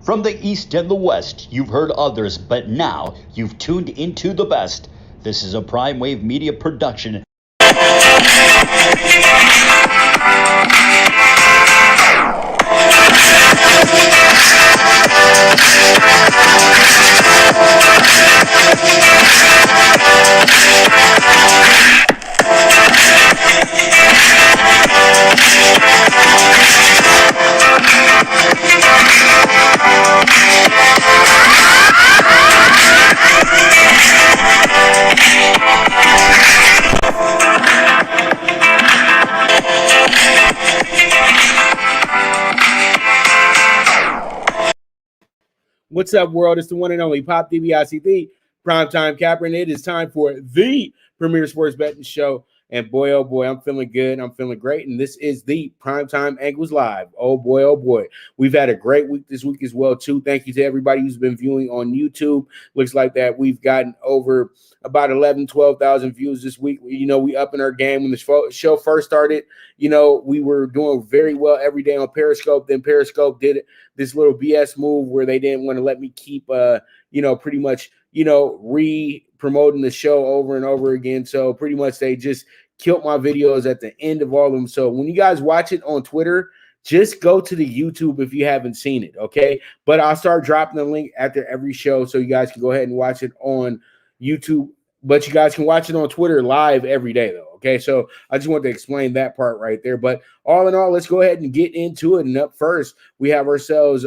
From the East and the West, you've heard others, but now you've tuned into the best. This is a Prime Wave Media production. What's up, world? It's the one and only Pop TV PrimeTime Capper, and it is time for the premier sports betting show. And boy, oh boy, I'm feeling good. I'm feeling great. And this is the Primetime Angles Live. Oh boy, oh boy. We've had a great week this week as well, too. Thank you to everybody who's been viewing on YouTube. Looks like that we've gotten over about 11, 12,000 views this week. You know, we up in our game. When the show first started, you know, we were doing very well every day on Periscope. Then Periscope did this little BS move where they didn't want to let me keep, pretty much, re-promoting the show over and over again. So pretty much they just killed my videos at the end of all of them. So when you guys watch it on Twitter, just go to the YouTube if you haven't seen it, okay? But I'll start dropping the link after every show so you guys can go ahead and watch it on YouTube. But you guys can watch it on Twitter live every day, though, okay? So I just wanted to explain that part right there. But all in all, let's go ahead and get into it. And up first, we have ourselves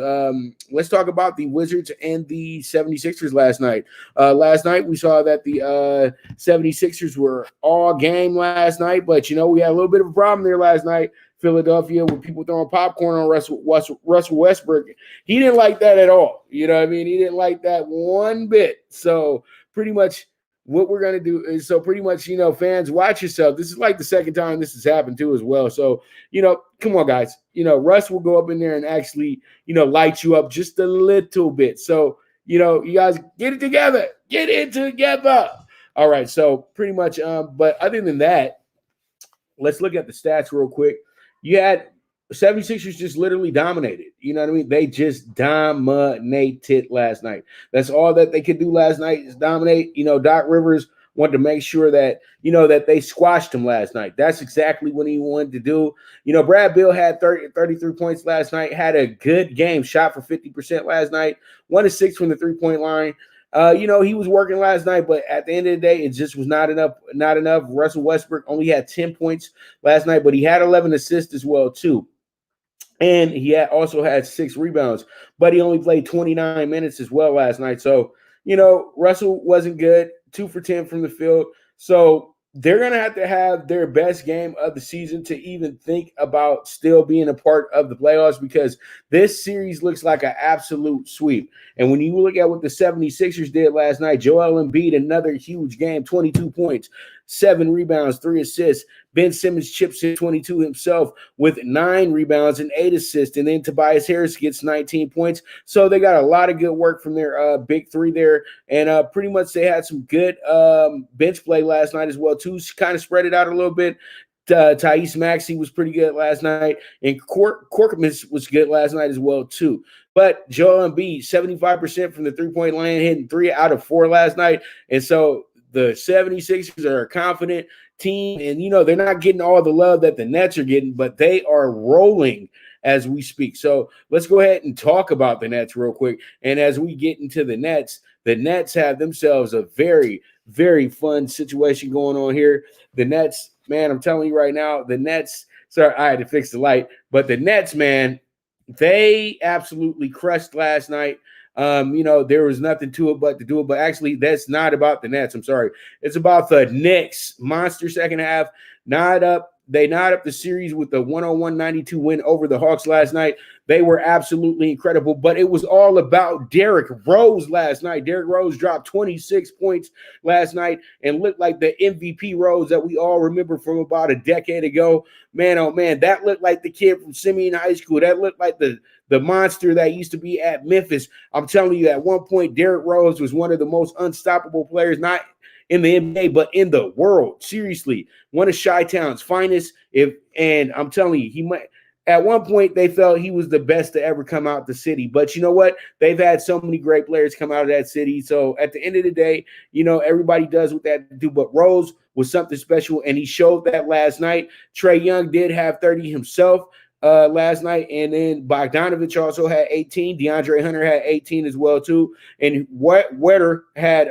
let's talk about the Wizards and the 76ers last night. Last night, we saw that the 76ers were all game last night. But, we had a little bit of a problem there last night. Philadelphia, with people throwing popcorn on Russell Westbrook. He didn't like that at all. You know what I mean? He didn't like that one bit. So pretty much what we're going to do is, fans, watch yourself. This is like the second time this has happened too as well. So, come on, guys. Russ will go up in there and actually, light you up just a little bit. So, you guys get it together. Get it together. All right. So pretty much, but other than that, let's look at the stats real quick. You had 76ers just literally dominated. You know what I mean? They just dominated last night. That's all that they could do last night is dominate. Doc Rivers wanted to make sure that, that they squashed him last night. That's exactly what he wanted to do. Brad Beal had 33 points last night, had a good game, shot for 50% last night, 1 of 6 from the three-point line. He was working last night, but at the end of the day, it just was not enough. Not enough. Russell Westbrook only had 10 points last night, but he had 11 assists as well, too. And he also had 6 rebounds, but he only played 29 minutes as well last night. So, Russell wasn't good, 2 for 10 from the field. So they're going to have their best game of the season to even think about still being a part of the playoffs, because this series looks like an absolute sweep. And when you look at what the 76ers did last night, Joel Embiid, another huge game, 22 points, 7 rebounds, 3 assists. Ben Simmons chips in 22 himself with 9 rebounds and 8 assists. And then Tobias Harris gets 19 points. So they got a lot of good work from their big three there. And pretty much they had some good bench play last night as well, too. Kind of spread it out a little bit. Thais Maxey was pretty good last night. And Korkmaz was good last night as well, too. But Joel Embiid, 75% from the three-point line, hitting 3 out of 4 last night. And so the 76ers are a confident team, and they're not getting all the love that the Nets are getting, but they are rolling as we speak. So let's go ahead and talk about the Nets real quick. And as we get into the Nets have themselves a very, very fun situation going on here. The Nets, man, I'm telling you right now, the Nets, sorry, I had to fix the light, but the Nets, man, they absolutely crushed last night. There was nothing to it but to do it. But actually, that's not about the Nets. I'm sorry. It's about the Knicks. Monster second half. They knotted up the series with the 101-92 win over the Hawks last night. They were absolutely incredible. But it was all about Derrick Rose last night. Derrick Rose dropped 26 points last night and looked like the MVP Rose that we all remember from about a decade ago. Man, oh man, that looked like the kid from Simeon High School. That looked like the monster that used to be at Memphis. I'm telling you, at one point, Derrick Rose was one of the most unstoppable players, not in the NBA, but in the world. Seriously, one of Chi-Town's finest. And I'm telling you, he might. at one point they felt he was the best to ever come out the city. But you know what? They've had so many great players come out of that city. So at the end of the day, everybody does what they have to do. But Rose was something special, and he showed that last night. Trae Young did have 30 himself last night, and then Bogdanovich also had 18. DeAndre Hunter had 18 as well too, and Wetter had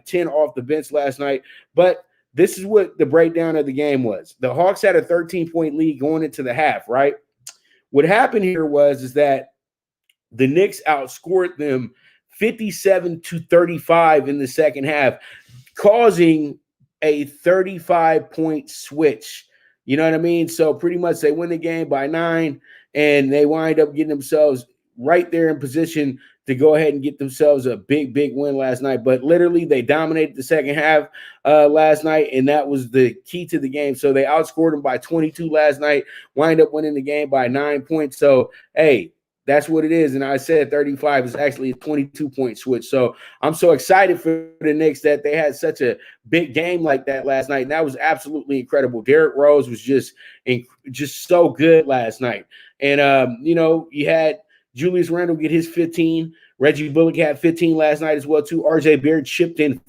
10 off the bench last night. But this is what the breakdown of the game was. The Hawks had a 13-point lead going into the half, right? What happened here is that the Knicks outscored them 57-35 in the second half, causing a 35-point switch. You know what I mean? So pretty much they win the game by 9, and they wind up getting themselves right there in position to go ahead and get themselves a big, big win last night. But literally they dominated the second half last night, and that was the key to the game. So they outscored them by 22 last night, wind up winning the game by 9 points. So, hey, that's what it is. And I said 35 is actually a 22-point switch. So I'm so excited for the Knicks that they had such a big game like that last night. And that was absolutely incredible. Derrick Rose was just so good last night. And, you had Julius Randle get his 15. Reggie Bullock had 15 last night as well, too. RJ Barrett chipped in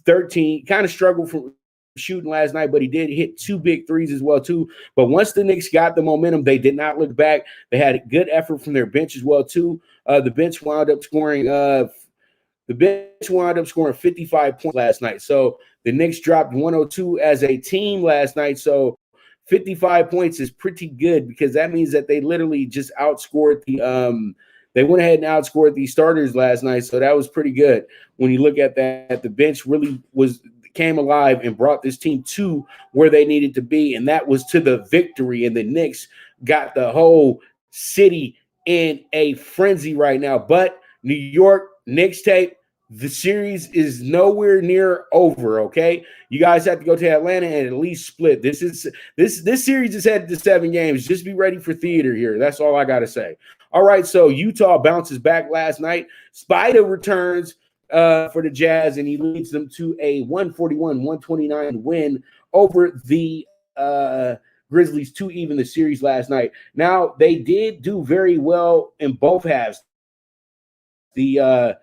13. Kind of struggled from shooting last night, but he did hit 2 big threes as well too. But once the Knicks got the momentum, they did not look back. They had a good effort from their bench as well too. The bench wound up scoring 55 points last night. So the Knicks dropped 102 as a team last night. So 55 points is pretty good, because that means that they literally just outscored they went ahead and outscored the starters last night. So that was pretty good. When you look at that, the bench really came alive and brought this team to where they needed to be, and that was to the victory. And the Knicks got the whole city in a frenzy right now. But New York Knicks tape, the series is nowhere near over. Okay, you guys have to go to Atlanta and at least split. This series is headed to 7 games. Just be ready for theater here. That's all I gotta say. All right, so Utah bounces back last night. Spyda returns for the Jazz, and he leads them to a 141-129 win over the Grizzlies to even the series last night. Now, they did do very well in both halves. The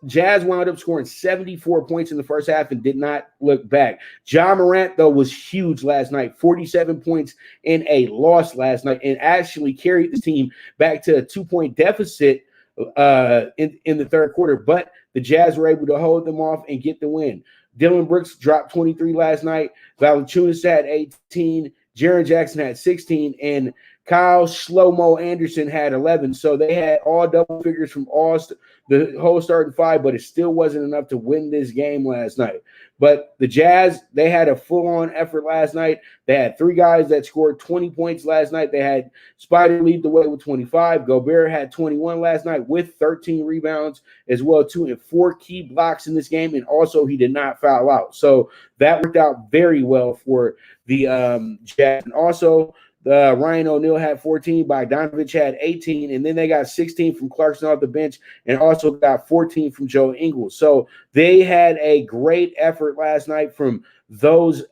Jazz wound up scoring 74 points in the first half and did not look back. Ja Morant, though, was huge last night. 47 points in a loss last night, and actually carried the team back to a 2-point deficit in the third quarter. But the Jazz were able to hold them off and get the win. Dylan Brooks dropped 23 last night. Valanciunas had 18. Jaren Jackson had 16, and Kyle Shlomo Anderson had 11. So they had all double figures from the whole starting 5, but it still wasn't enough to win this game last night. But the Jazz, they had a full-on effort last night. They had 3 guys that scored 20 points last night. They had Spyda lead the way with 25. Gobert had 21 last night with 13 rebounds as well, too, and 4 key blocks in this game. And also, he did not foul out. So that worked out very well for the Jazz. And also, Ryan O'Neal had 14, Bogdanovich had 18, and then they got 16 from Clarkson off the bench, and also got 14 from Joe Ingles. So they had a great effort last night from those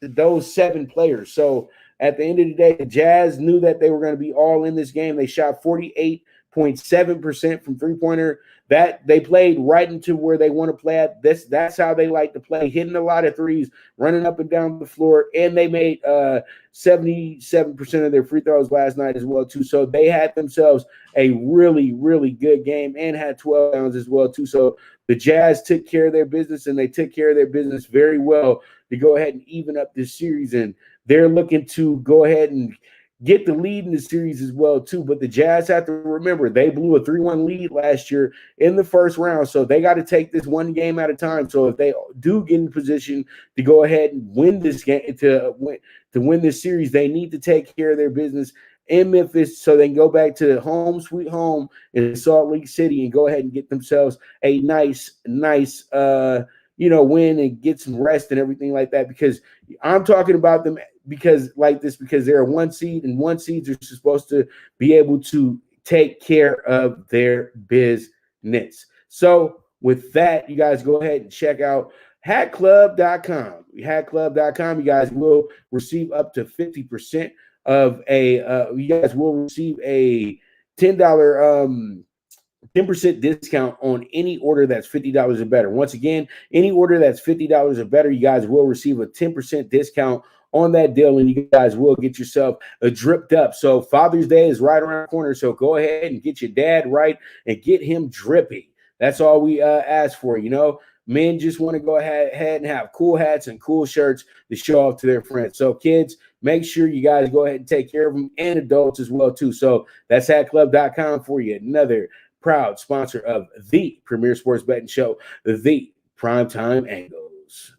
7 players. So at the end of the day, the Jazz knew that they were going to be all in this game. They shot 48.7% from three-pointer. That they played right into where they want to play at. That's how they like to play, hitting a lot of threes, running up and down the floor, and they made 77% of their free throws last night as well too. So they had themselves a really, really good game and had 12 rounds as well too. So the Jazz took care of their business, and they took care of their business very well to go ahead and even up this series. And they're looking to go ahead and get the lead in the series as well too. But the Jazz have to remember, they blew a 3-1 lead last year in the first round, so they got to take this one game at a time. So if they do get in position to go ahead and win this game, to win this series, they need to take care of their business in Memphis so they can go back to home sweet home in Salt Lake City and go ahead and get themselves a nice win and get some rest and everything like that. Because I'm talking about them because they're a 1 seed, and 1 seeds are supposed to be able to take care of their business. So with that, you guys go ahead and check out hatclub.com. Hatclub.com, you guys will receive up to 50% of a you guys will receive a $10 10% discount on any order that's $50 or better. Once again, any order that's $50 or better, you guys will receive a 10% discount on that deal, and you guys will get yourself a dripped up. So Father's Day is right around the corner, so go ahead and get your dad right and get him drippy. That's all we ask for. Men just want to go ahead and have cool hats and cool shirts to show off to their friends. So kids, make sure you guys go ahead and take care of them, and adults as well too. So that's hatclub.com for you. Another proud sponsor of the premier sports betting show, the Primetime Angles.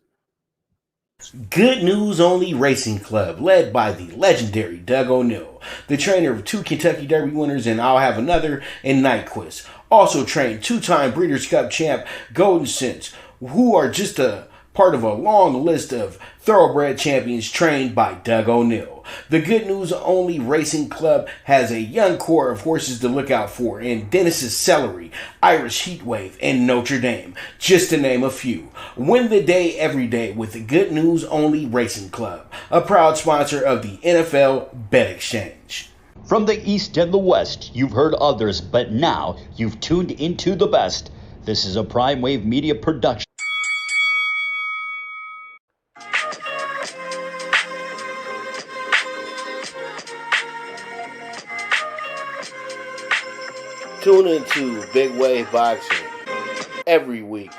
Good News Only Racing Club, led by the legendary Doug O'Neill, the trainer of 2 Kentucky Derby winners, and I'll have another, and Nyquist. Also trained 2-time Breeders' Cup champ Golden Sense, who are just a part of a long list of thoroughbred champions trained by Doug O'Neill. The Good News Only Racing Club has a young core of horses to look out for in Dennis's Celery, Irish Heatwave, and Notre Dame, just to name a few. Win the day every day with the Good News Only Racing Club, a proud sponsor of the NFL Bet Exchange. From the East and the West, you've heard others, but now you've tuned into the best. This is a Prime Wave Media production. Tune into Big Wave Boxing every week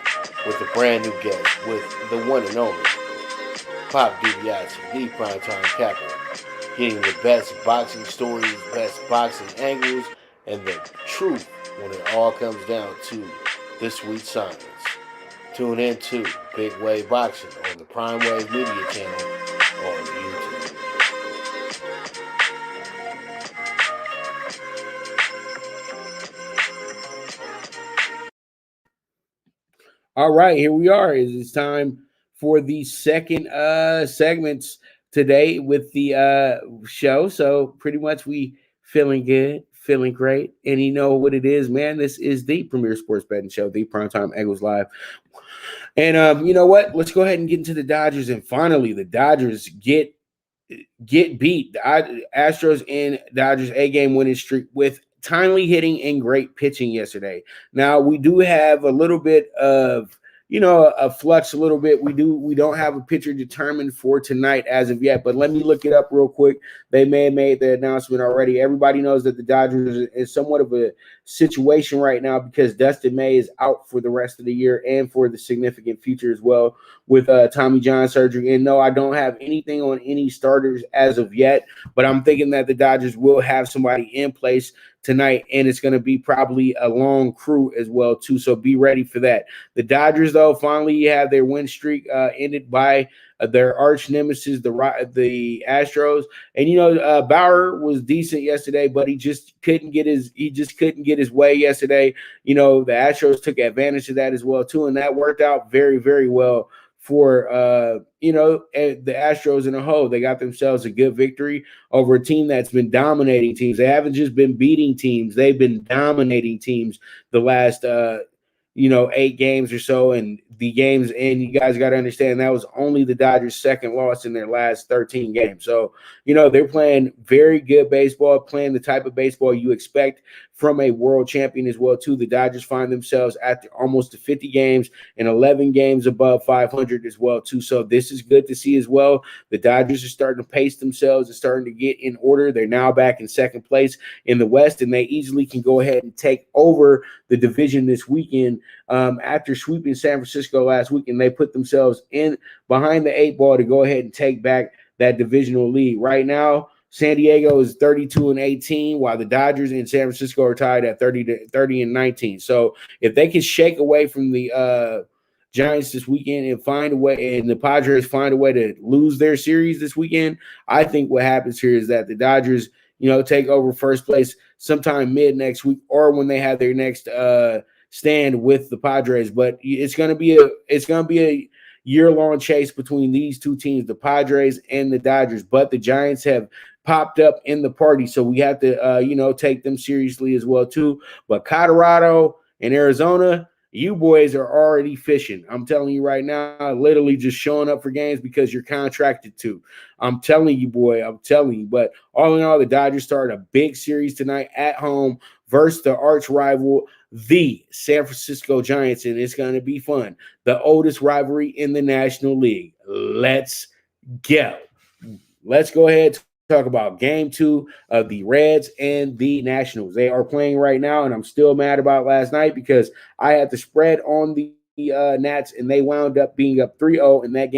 with a brand new guest, with the one and only Pop DiBiase, the Primetime Capper, getting the best boxing stories, best boxing angles, and the truth when it all comes down to the sweet science. Tune in to Big Wave Boxing on the Prime Wave Media channel on YouTube. All right, here we are. It's time for the second segments today with the show. So pretty much we feeling good, feeling great. And you know what it is, man? This is the premier sports betting show, the Primetime Angles Live. And you know what? Let's go ahead and get into the Dodgers. And finally, the Dodgers get beat. The Astros and Dodgers A-game winning streak with timely hitting and great pitching yesterday. Now we do have a little bit of, a flux a little bit. We don't have a pitcher determined for tonight as of yet, but let me look it up real quick. They may have made the announcement already. Everybody knows that the Dodgers is somewhat of a situation right now because Dustin May is out for the rest of the year and for the significant future as well with Tommy John surgery. And no, I don't have anything on any starters as of yet, but I'm thinking that the Dodgers will have somebody in place tonight, and it's going to be probably a long crew as well too, so be ready for that. The Dodgers, though, finally have their win streak ended by their arch nemesis, the Astros. And Bauer was decent yesterday, but he just couldn't get his way yesterday. The Astros took advantage of that as well too, and that worked out very, very well for the Astros in a whole. They got themselves a good victory over a team that's been dominating teams. They haven't just been beating teams, they've been dominating teams the last 8 games or so. And the games, and you guys got to understand, that was only the Dodgers' second loss in their last 13 games. So, they're playing very good baseball, playing the type of baseball you expect from a world champion as well, too. The Dodgers find themselves at almost 50 games and 11 games above 500 as well, too. So this is good to see as well. The Dodgers are starting to pace themselves and starting to get in order. They're now back in second place in the West, and they easily can go ahead and take over the division this weekend. After sweeping San Francisco last week, and they put themselves in behind the 8 ball to go ahead and take back that divisional lead. Right now, San Diego is 32-18, while the Dodgers and San Francisco are tied at 30-19. So if they can shake away from the Giants this weekend and find a way, and the Padres find a way to lose their series this weekend, I think what happens here is that the Dodgers, take over first place sometime mid next week, or when they have their next stand with the Padres. But it's going to be a year-long chase between these two teams, the Padres and the Dodgers. But the Giants have popped up in the party, so we have to take them seriously as well too. But Colorado and Arizona, You boys are already fishing. I'm telling you right now, literally just showing up for games because you're contracted to. I'm telling you, boy. I'm telling you. But all in all, the Dodgers start a big series tonight at home versus the arch rival, the San Francisco Giants, and it's going to be fun. The oldest rivalry in the National League. Let's go. Let's go ahead and talk about game 2 of the Reds and the Nationals. They are playing right now, and I'm still mad about last night because I had the spread on the Nats, and they wound up being up 3-0, and that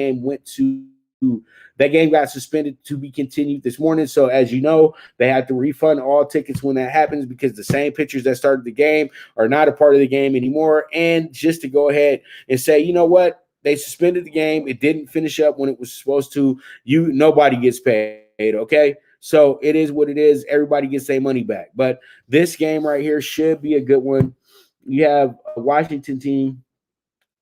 game got suspended to be continued this morning. So as you know, they have to refund all tickets when that happens because the same pitchers that started the game are not a part of the game anymore. And just to go ahead and say, you know what? They suspended the game. It didn't finish up when it was supposed to. Nobody gets paid, okay? So it is what it is. Everybody gets their money back. But this game right here should be a good one. You have a Washington team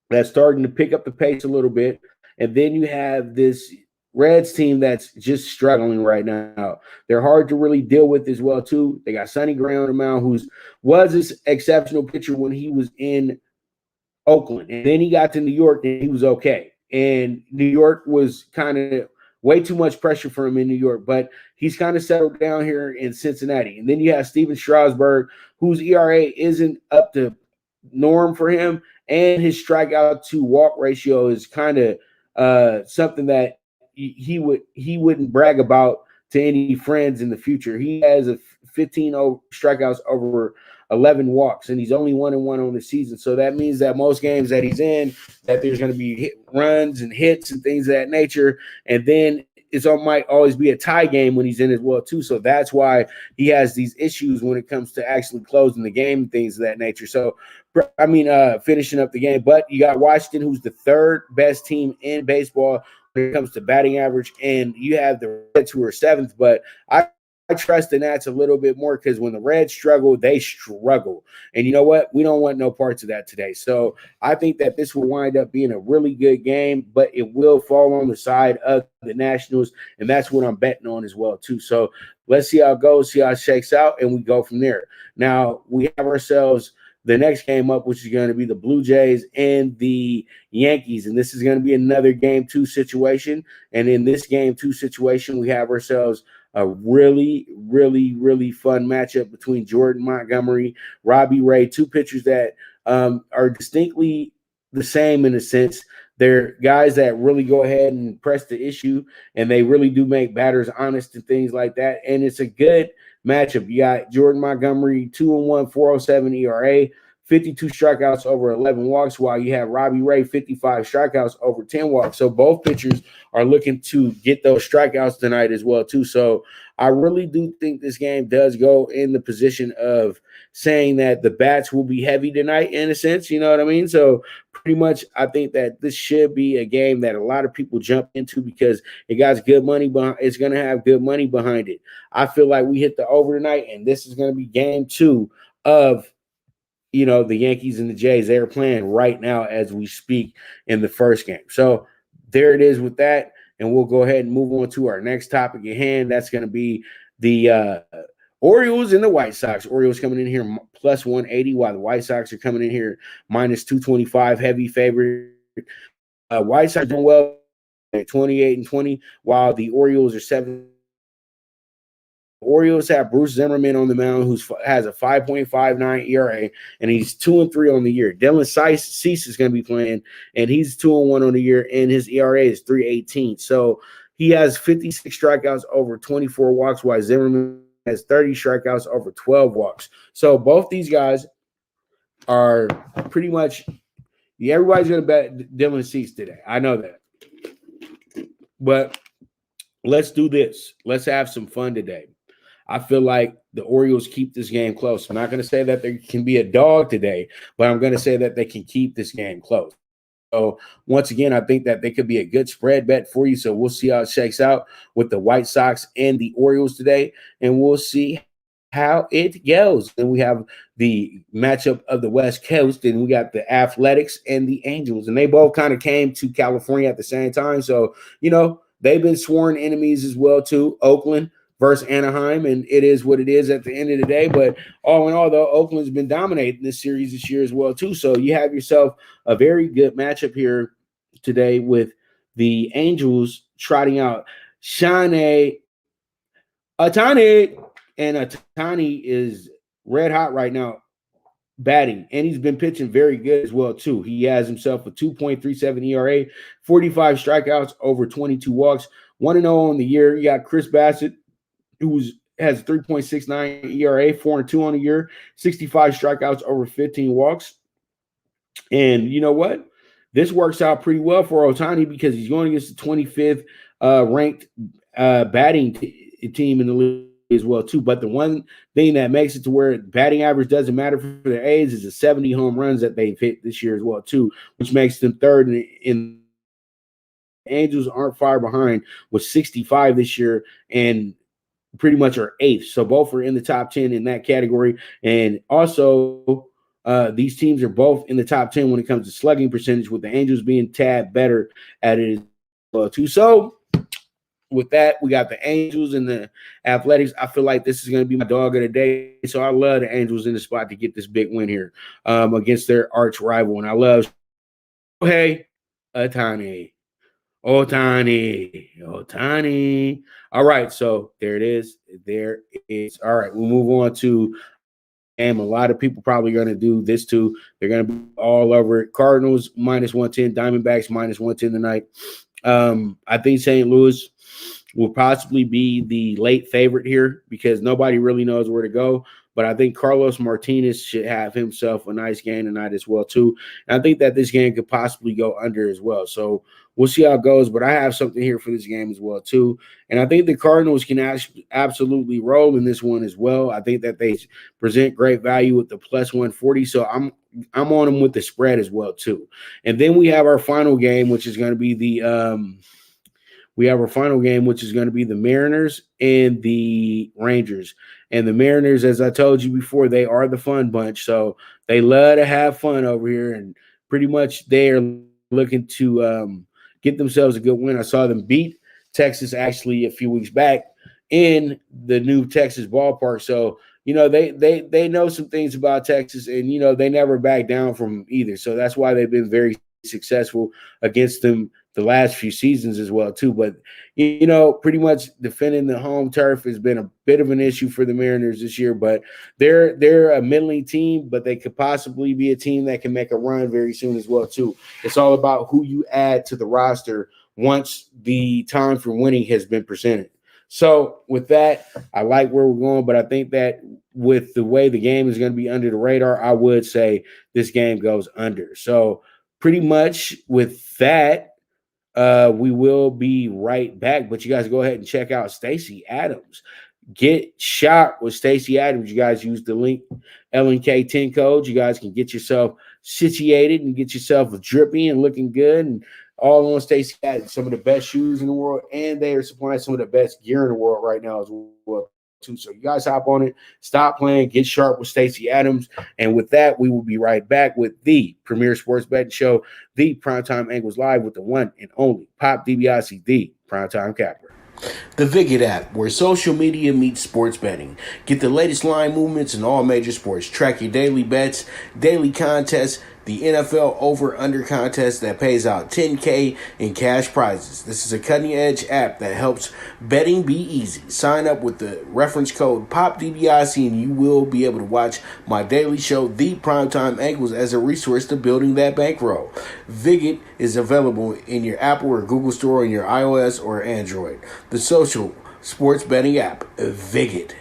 that's starting to pick up the pace a little bit. And then you have this Reds team that's just struggling right now. They're hard to really deal with as well, too. They got Sonny Gray on the mound, who was this exceptional pitcher when he was in Oakland. And then he got to New York, and he was okay. And New York was kind of way too much pressure for him in New York. But he's kind of settled down here in Cincinnati. And then you have Steven Strasburg, whose ERA isn't up to norm for him. And his strikeout to walk ratio is kind of something that he wouldn't brag about to any friends in the future. He has a 15 strikeouts over 11 walks, and he's only 1-1 on the season. So that means that most games that he's in, that there's going to be runs and hits and things of that nature. And then might always be a tie game when he's in as well, too. So that's why he has these issues when it comes to actually closing the game and things of that nature. So, finishing up the game. But you got Washington, who's the third best team in baseball when it comes to batting average, and you have the Reds, who are 7th. But I trust the Nats a little bit more because when the Reds struggle, they struggle. And you know what? We don't want no parts of that today. So I think that this will wind up being a really good game, but it will fall on the side of the Nationals, and that's what I'm betting on as well, too. So let's see how it goes, see how it shakes out, and we go from there. Now, we have ourselves the next game up, which is going to be the Blue Jays and the Yankees, and this is going to be another Game 2 situation. And in this Game 2 situation, we have ourselves a really, really, really fun matchup between Jordan Montgomery, Robbie Ray, two pitchers that are distinctly the same in a sense. They're guys that really go ahead and press the issue, and they really do make batters honest and things like that. And it's a good matchup. You got Jordan Montgomery, 2-1, 407 ERA, 52 strikeouts over 11 walks, while you have Robbie Ray, 55 strikeouts over 10 walks. So both pitchers are looking to get those strikeouts tonight as well, too. So I really do think this game does go in the position of saying that the bats will be heavy tonight in a sense, you know what I mean? So pretty much I think that this should be a game that a lot of people jump into because it got good money behind. It's going to have good money behind it. I feel like we hit the over tonight, and this is going to be Game 2 of the Yankees and the Jays. They're playing right now as we speak in the first game. So there it is with that. And we'll go ahead and move on to our next topic at hand. That's going to be the Orioles and the White Sox. Orioles coming in here plus 180, while the White Sox are coming in here minus 225, heavy favorite. White Sox doing well at 28-20, while the Orioles are 7. Orioles have Bruce Zimmerman on the mound, who has a 5.59 ERA, and he's 2-3 on the year. Dylan Cease is going to be playing, and he's 2-1 on the year, and his ERA is 3.18. So he has 56 strikeouts over 24 walks, while Zimmerman has 30 strikeouts over 12 walks. So both these guys are pretty much everybody's going to bet Dylan Cease today. I know that. But let's do this. Let's have some fun today. I feel like the Orioles keep this game close. I'm not going to say that there can be a dog today, but I'm going to say that they can keep this game close. So once again, I think that they could be a good spread bet for you. So we'll see how it shakes out with the White Sox and the Orioles today, and we'll see how it goes. Then we have the matchup of the West Coast, and we got the Athletics and the Angels, and they both kind of came to California at the same time. So, they've been sworn enemies as well, too. Oakland, versus Anaheim, and it is what it is at the end of the day. But all in all, though, Oakland's been dominating this series this year as well, too. So you have yourself a very good matchup here today with the Angels trotting out Shane Ohtani, and Ohtani is red hot right now batting, and he's been pitching very good as well too. He has himself a 2.37 ERA, 45 strikeouts, over 22 walks, 1-0 on the year. You got Chris Bassett, who has 3.69 ERA, 4-2 on the year, 65 strikeouts, over 15 walks. And you know what? This works out pretty well for Ohtani because he's going against the 25th ranked batting team in the league as well too. But the one thing that makes it to where batting average doesn't matter for the A's is the 70 home runs that they've hit this year as well too, which makes them third in Angels aren't far behind with 65 this year and pretty much are eighth. So both are in the top 10 in that category. And also these teams are both in the top 10 when it comes to slugging percentage, with the Angels being tad better at it as well too. So with that, we got the Angels and the Athletics. I feel like this is going to be my dog of the day. So I love the Angels in the spot to get this big win here against their arch rival. And I love Jorge Ohtani. All right, so there it is. There it is. All right, we'll move on to game. A lot of people probably going to do this too. They're going to be all over it. Cardinals -110, Diamondbacks -110 tonight. I think St. Louis will possibly be the late favorite here because nobody really knows where to go. But I think Carlos Martinez should have himself a nice game tonight as well, too. And I think that this game could possibly go under as well. So we'll see how it goes. But I have something here for this game as well, too. And I think the Cardinals can absolutely roll in this one as well. I think that they present great value with the +140. So I'm on them with the spread as well, too. And then we have our final game, which is going to be the Mariners and the Rangers. And the Mariners, as I told you before, they are the fun bunch. So they love to have fun over here. And pretty much they are looking to get themselves a good win. I saw them beat Texas actually a few weeks back in the new Texas ballpark. So, you know, they know some things about Texas, and, you know, they never back down from either. So that's why they've been very successful against them the last few seasons as well too. But, you know, pretty much defending the home turf has been a bit of an issue for the Mariners this year. But they're a middling team, but they could possibly be a team that can make a run very soon as well too. It's all about who you add to the roster once the time for winning has been presented. So with that, I like where we're going, but I think that with the way the game is going to be under the radar, I would say this game goes under. So pretty much with that, we will be right back. But you guys go ahead and check out Stacy Adams. Get shot with Stacy Adams. You guys use the link LNK10 code. You guys can get yourself situated and get yourself drippy and looking good, and all on Stacy Adams. Some of the best shoes in the world, and they are supplying some of the best gear in the world right now as well too. So you guys hop on it, stop playing, get sharp with Stacy Adams. And with that, we will be right back with the premier sports betting show, the Primetime Angles Live, with the one and only Pop DiBiase, the Primetime Capper. The Viget app, where social media meets sports betting. Get the latest line movements in all major sports. Track your daily bets, daily contests, the NFL over-under contest that pays out $10K in cash prizes. This is a cutting-edge app that helps betting be easy. Sign up with the reference code POPDBIC and you will be able to watch my daily show, The Primetime Angles, as a resource to building that bankroll. Viget is available in your Apple or Google Store on your iOS or Android. The social sports betting app, Viget.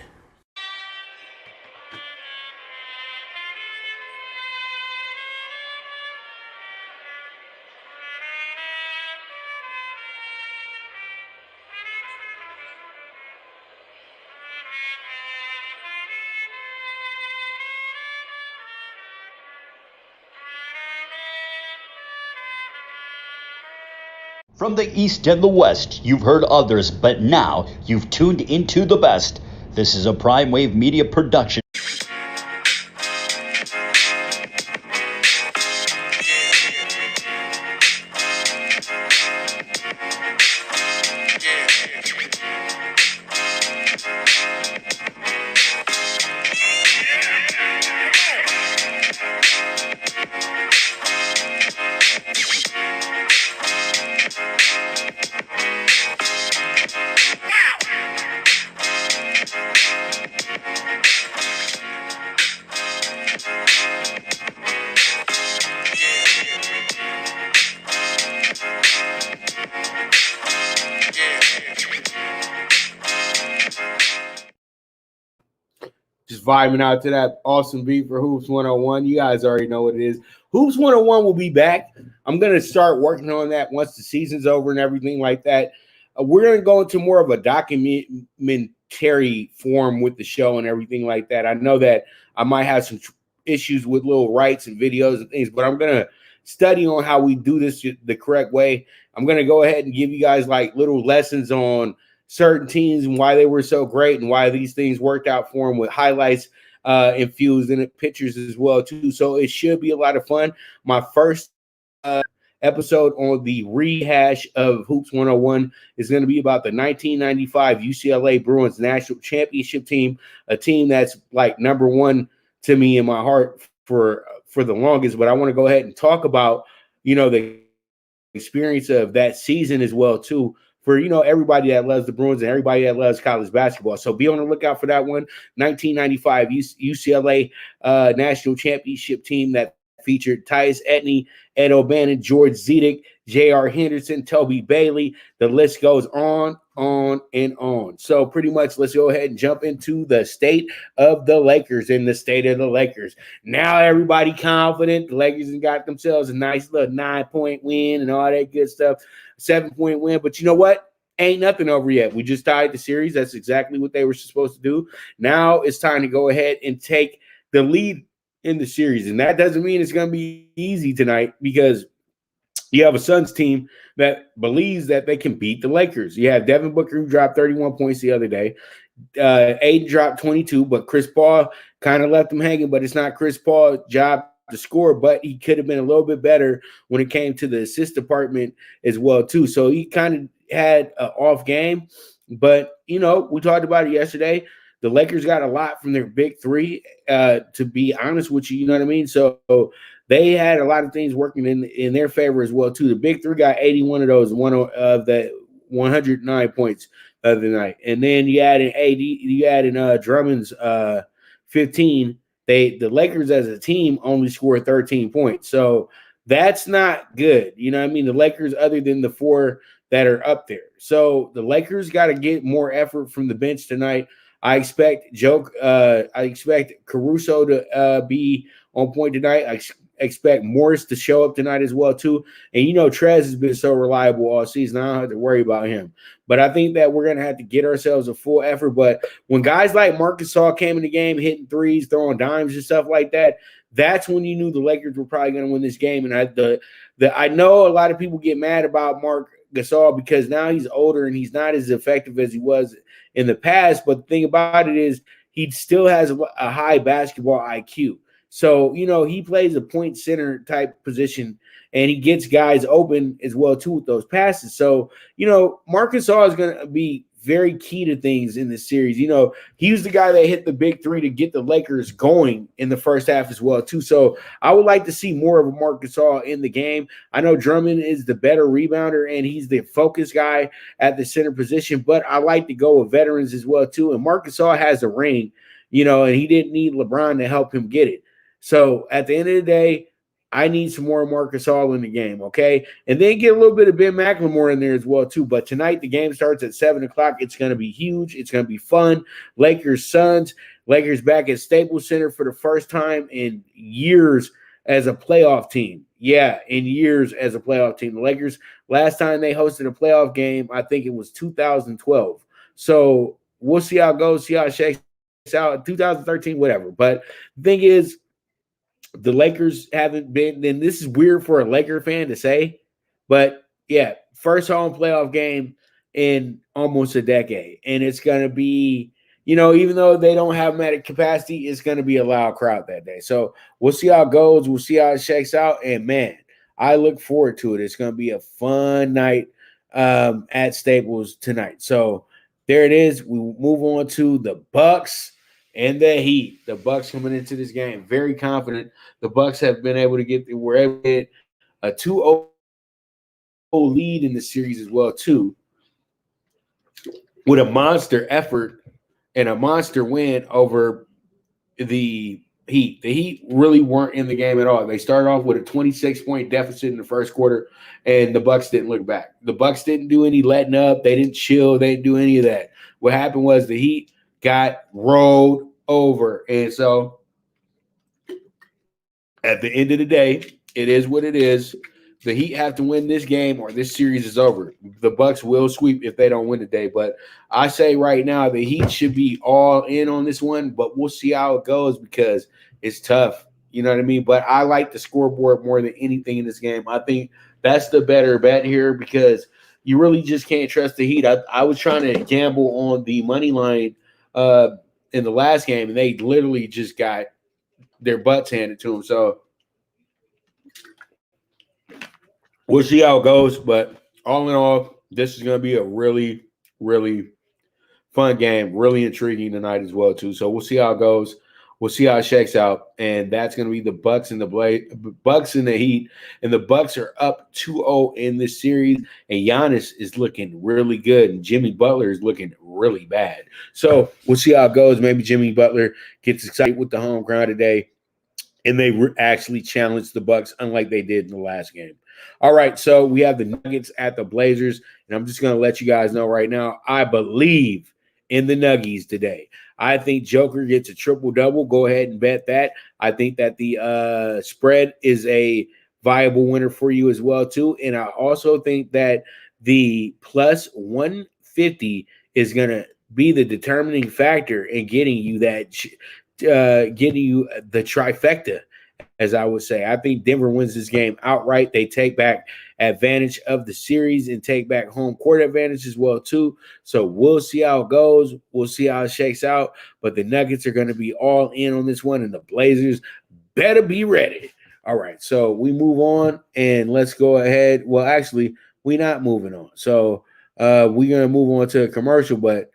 From the East and the West, you've heard others, but now you've tuned into the best. This is a Prime Wave Media production. Just vibing out to that awesome beat for Hoops 101. You guys already know what it is. Hoops 101 will be back. I'm going to start working on that once the season's over and everything like that. We're going to go into more of a documentary form with the show and everything like that. I know that I might have some issues with little rights and videos and things, but I'm going to study on how we do this the correct way. I'm going to go ahead and give you guys like little lessons on certain teams and why they were so great and why these things worked out for them with highlights infused in it, pictures as well too. So it should be a lot of fun. My first episode on the rehash of Hoops 101 is going to be about the 1995 UCLA Bruins national championship team, a team that's like number one to me in my heart for the longest. But I want to go ahead and talk about, the experience of that season as well too, for everybody that loves the Bruins and everybody that loves college basketball. So be on the lookout for that one. 1995 UCLA national championship team that featured Tyus Etney, Ed O'Bannon, George Zedek, J.R. Henderson, Toby Bailey. The list goes on, and on. So pretty much let's go ahead and jump into the state of the Lakers and the state of the Lakers. Now everybody confident. The Lakers have got themselves a nice little 9-point win and all that good stuff. 7-point win. But you know what? Ain't nothing over yet. We just tied the series. That's exactly what they were supposed to do. Now it's time to go ahead and take the lead in the series. And that doesn't mean it's going to be easy tonight, because you have a Suns team that believes that they can beat the Lakers. You have Devin Booker, who dropped 31 points the other day. Aiden dropped 22, but Chris Paul kind of left him hanging, but it's not Chris Paul's job to score, but he could have been a little bit better when it came to the assist department as well too. So he kind of had an off game, but we talked about it yesterday. The Lakers got a lot from their big three, to be honest with you. You know what I mean? So they had a lot of things working in their favor as well too. The big three got 81 of those, one of the 109 points the other night. And then you add in Drummond's 15. The Lakers as a team only scored 13 points. So that's not good. You know what I mean? The Lakers, other than the four that are up there. So the Lakers got to get more effort from the bench tonight. I expect Caruso to be on point tonight. I expect Morris to show up tonight as well too. And Trez has been so reliable all season. I don't have to worry about him. But I think that we're going to have to get ourselves a full effort. But when guys like Marcus Gasol came in the game, hitting threes, throwing dimes and stuff like that, that's when you knew the Lakers were probably going to win this game. And I know a lot of people get mad about Marc Gasol because now he's older and he's not as effective as he was in the past. But the thing about it is he still has a high basketball IQ. So, he plays a point center type position and he gets guys open as well too with those passes. So, Marc Gasol is going to be very key to things in this series. He was the guy that hit the big three to get the Lakers going in the first half as well too. So I would like to see more of a Marc Gasol in the game. I know Drummond is the better rebounder and he's the focus guy at the center position, but I like to go with veterans as well too. And Marc Gasol has a ring, and he didn't need LeBron to help him get it. So at the end of the day, I need some more Marc Gasol in the game, okay? And then get a little bit of Ben McLemore in there as well, too. But tonight, the game starts at 7 o'clock. It's going to be huge. It's going to be fun. Lakers, Suns. Lakers back at Staples Center for the first time in years as a playoff team. Yeah, in years as a playoff team. The Lakers, last time they hosted a playoff game, I think it was 2012. So we'll see how it goes, see how it shakes out. 2013, whatever. But the thing is, the Lakers haven't been, and this is weird for a Laker fan to say, but yeah, first home playoff game in almost a decade. And it's going to be, even though they don't have them at capacity, it's going to be a loud crowd that day. So we'll see how it goes. We'll see how it shakes out. And man, I look forward to it. It's going to be a fun night at Staples tonight. So there it is. We move on to the Bucks and the Heat. The Bucks coming into this game very confident. The Bucks have been able to get a 2-0 lead in the series as well too, with a monster effort and a monster win over the Heat. The Heat really weren't in the game at all. They started off with a 26-point deficit in the first quarter, and the Bucks didn't look back. The Bucks didn't do any letting up. They didn't chill. They didn't do any of that. What happened was the Heat got rolled over. And so at the end of the day, it is what it is. The Heat have to win this game or this series is over. The Bucks will sweep if they don't win today. But I say right now the Heat should be all in on this one, but we'll see how it goes because it's tough. You know what I mean? But I like the scoreboard more than anything in this game. I think that's the better bet here because you really just can't trust the Heat. I was trying to gamble on the money line in the last game, and they literally just got their butts handed to them. So we'll see how it goes. But all in all, this is going to be a really, really fun game, really intriguing tonight as well, too. So we'll see how it goes. We'll see how it shakes out. And that's going to be the Bucks and the Bucks and the Heat. And the Bucks are up 2-0 in this series. And Giannis is looking really good. And Jimmy Butler is looking really bad. So we'll see how it goes. Maybe Jimmy Butler gets excited with the home ground today. And they actually challenged the Bucks, unlike they did in the last game. All right, so we have the Nuggets at the Blazers. And I'm just going to let you guys know right now, I believe in the Nuggies today. I think Joker gets a triple-double. Go ahead and bet that. I think that the spread is a viable winner for you as well, too. And I also think that the plus 150 is going to be the determining factor in getting you that getting you the trifecta, as I would say. I think Denver wins this game outright. They take back advantage of the series and take back home court advantage as well, too. So we'll see how it goes. We'll see how it shakes out. But the Nuggets are going to be all in on this one, and the Blazers better be ready. All right, so we move on, and let's go ahead. Well, actually, we're not moving on. So we're going to move on to a commercial, but,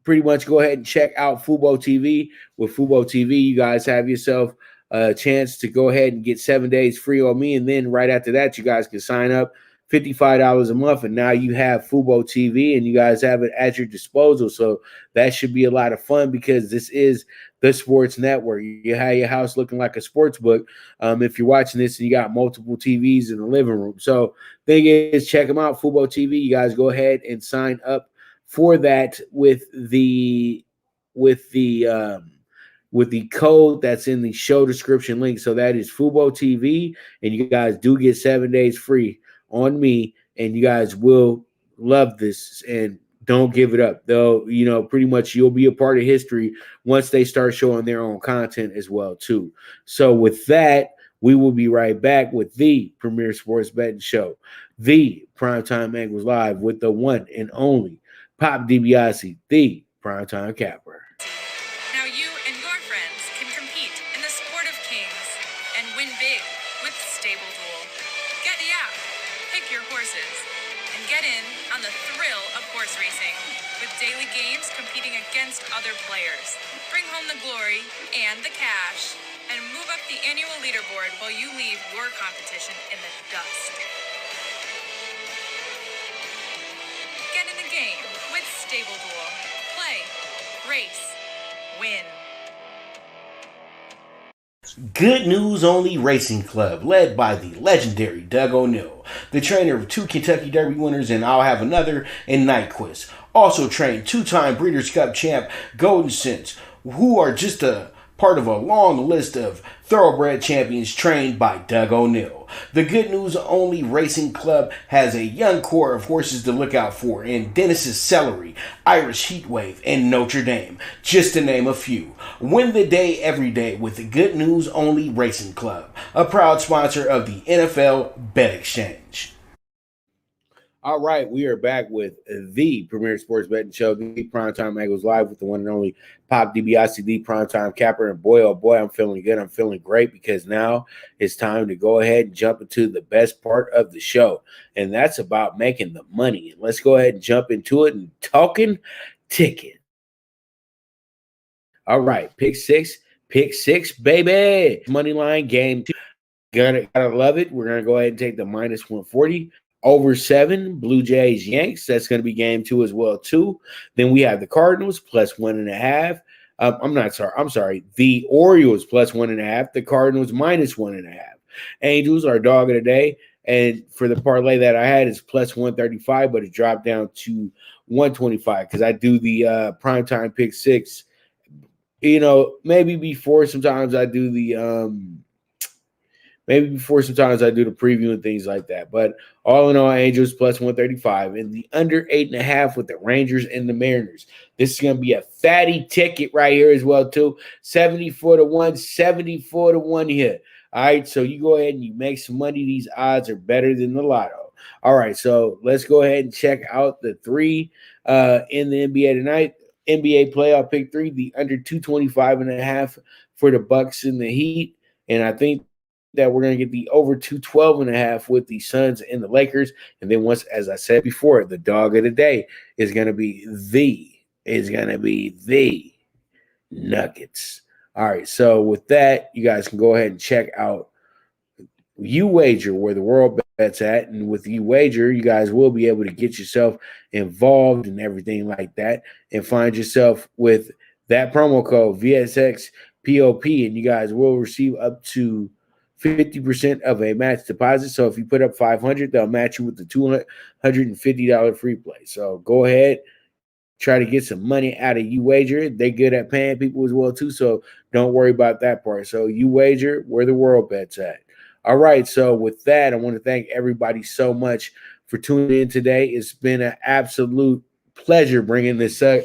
pretty much go ahead and check out Fubo TV. With Fubo TV, you guys have yourself a chance to go ahead and get 7 days free on me. And then right after that, you guys can sign up $55 a month. And now you have Fubo TV and you guys have it at your disposal. So that should be a lot of fun because this is the sports network. You have your house looking like a sports book if you're watching this and you got multiple TVs in the living room. So thing is, check them out, Fubo TV. You guys go ahead and sign up for that with the code that's in the show description link. So that is Fubo TV, and you guys do get 7 days free on me, and you guys will love this and don't give it up. Though, pretty much you'll be a part of history once they start showing their own content as well, too. So with that, we will be right back with the premier sports betting show, the Primetime Angles Live with the one and only Pop DiBiase, the Primetime Capper. Now you and your friends can compete in the sport of kings and win big with Stable Duel. Get the app, pick your horses, and get in on the thrill of horse racing with daily games competing against other players. Bring home the glory and the cash, and move up the annual leaderboard while you leave your competition in the dust. Get in the game with Stable Duel. Play, race, win. Good News Only Racing Club, led by the legendary Doug O'Neill, the trainer of 2 Kentucky Derby winners, and I'll have another in Nyquist. Also trained 2-time Breeders' Cup champ Golden Sense, who are just a part of a long list of thoroughbred champions trained by Doug O'Neill. The Good News Only Racing Club has a young core of horses to look out for in Dennis's Celery, Irish Heatwave, and Notre Dame, just to name a few. Win the day every day with the Good News Only Racing Club, a proud sponsor of the NFL Bet Exchange. All right, we are back with the premier sports betting show, the Primetime Angles Live with the one and only Pop DiBiase, the Primetime Capper. And boy, oh boy, I'm feeling good. I'm feeling great because now it's time to go ahead and jump into the best part of the show, and that's about making the money. And let's go ahead and jump into it and talking ticket. All right, pick six, baby. Money line game 2. Gotta love it. We're gonna go ahead and take the minus 140. Over 7, Blue Jays, Yanks. That's going to be game 2 as well, too. Then we have the Cardinals plus 1.5. I'm sorry. The Orioles plus 1.5. The Cardinals minus 1.5. Angels are dog of the day. And for the parlay that I had, it's plus 135, but it dropped down to 125 because I do the primetime pick 6 maybe before sometimes I do the preview and things like that. But all in all, Angels plus 135 and the under 8.5 with the Rangers and the Mariners. This is going to be a fatty ticket right here as well, too. 74 to 1 here. All right, so you go ahead and you make some money. These odds are better than the lotto. All right, so let's go ahead and check out the three in the NBA tonight. NBA Playoff PK3, the under 225.5 for the Bucks and the Heat. And I think that we're going to get the over 212.5 with the Suns and the Lakers. And then once, as I said before, the dog of the day is going to be the Nuggets. All right, so with that, you guys can go ahead and check out YouWager, where the world bet's at. And with YouWager, you guys will be able to get yourself involved and everything like that and find yourself with that promo code VSXPOP, and you guys will receive up to 50% of a match deposit. So if you put up $500, they'll match you with the $250 free play. So go ahead, try to get some money out of YouWager. They're good at paying people as well too, so don't worry about that part. So YouWager, where the world bet's at. All right, so with that, I want to thank everybody so much for tuning in today. It's been an absolute pleasure bringing this show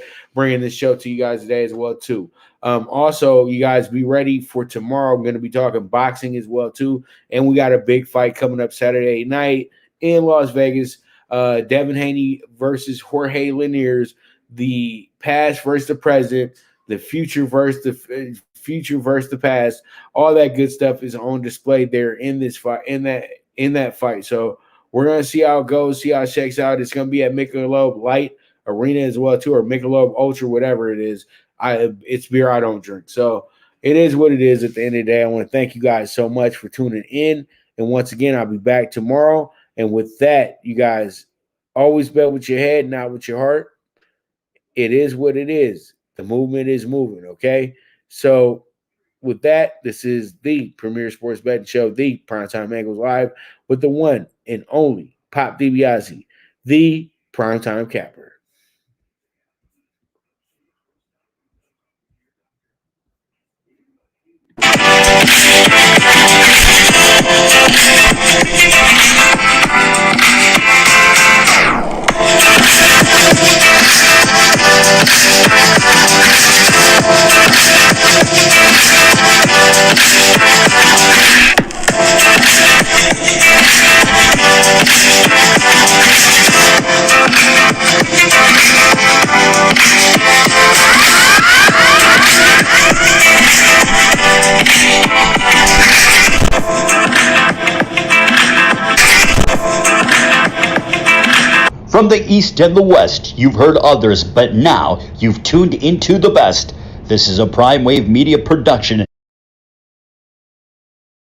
to you guys today as well too. Also, you guys be ready for tomorrow. I'm going to be talking boxing as well too, and we got a big fight coming up Saturday night in Las Vegas. Devin Haney versus Jorge Lanier's, the past versus the present, the future versus the past. All that good stuff is on display there in this fight, in that fight. So we're gonna see how it goes, see how it shakes out. It's gonna be at Michelob Light Arena as well too, or Michelob Ultra, whatever it is. It's beer I don't drink. So it is what it is at the end of the day. I want to thank you guys so much for tuning in. And once again, I'll be back tomorrow. And with that, you guys always bet with your head, not with your heart. It is what it is. The movement is moving, okay? So with that, this is the Premier Sports Betting Show, the Primetime Angles Live, with the one and only Pop DiBiase, the Primetime Capper. From the East and the West, you've heard others, but now you've tuned into the best. This is a Prime Wave Media production.